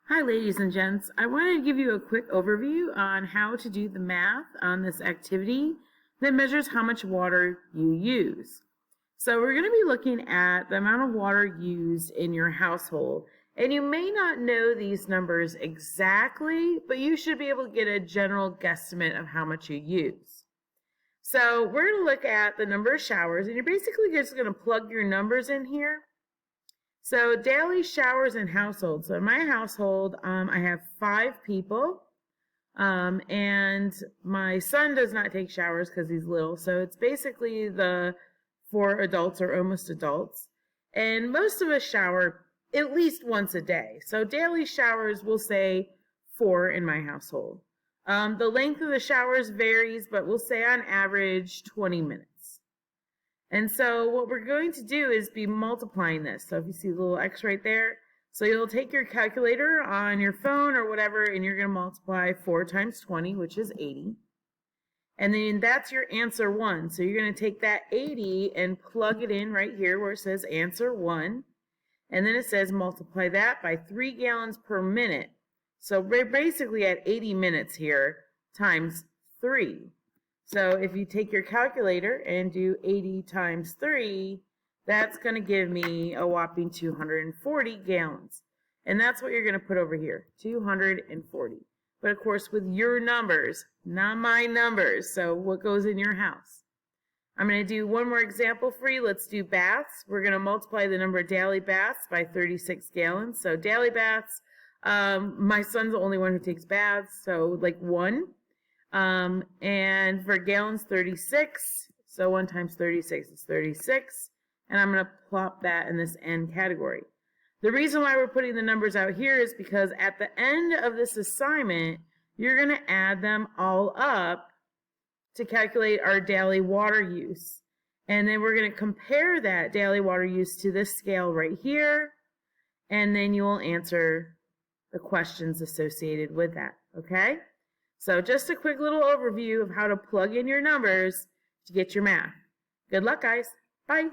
Hi ladies and gents, I wanted to give you a quick overview on how to do the math on this activity that measures how much water you use. So we're going to be looking at the amount of water used in your household, and you may not know these numbers exactly, but you should be able to get a general guesstimate of how much you use. So we're going to look at the number of showers, and you're basically just going to plug your numbers in here. So daily showers in household. So in my household, I have 5 people, and my son does not take showers because he's little. So it's basically the 4 adults or almost adults. And most of us shower at least once a day. So daily showers, we'll say 4 in my household. The length of the showers varies, but we'll say on average 20 minutes. And so what we're going to do is be multiplying this. So if you see the little X right there, so you'll take your calculator on your phone or whatever, and you're going to multiply 4 times 20, which is 80. And then that's your answer 1. So you're going to take that 80 and plug it in right here where it says answer 1. And then it says multiply that by 3 gallons per minute. So we're basically at 80 minutes here times 3. So if you take your calculator and do 80 times 3, that's going to give me a whopping 240 gallons. And that's what you're going to put over here, 240. But of course with your numbers, not my numbers, so what goes in your house. I'm going to do one more example for you. Let's do baths. We're going to multiply the number of daily baths by 36 gallons. So daily baths, my son's the only one who takes baths, so like 1. And for gallons, 36. So 1 times 36 is 36. And I'm going to plop that in this N category. The reason why we're putting the numbers out here is because at the end of this assignment, you're going to add them all up to calculate our daily water use. And then we're going to compare that daily water use to this scale right here. And then you will answer the questions associated with that. Okay? So just a quick little overview of how to plug in your numbers to get your math. Good luck, guys. Bye.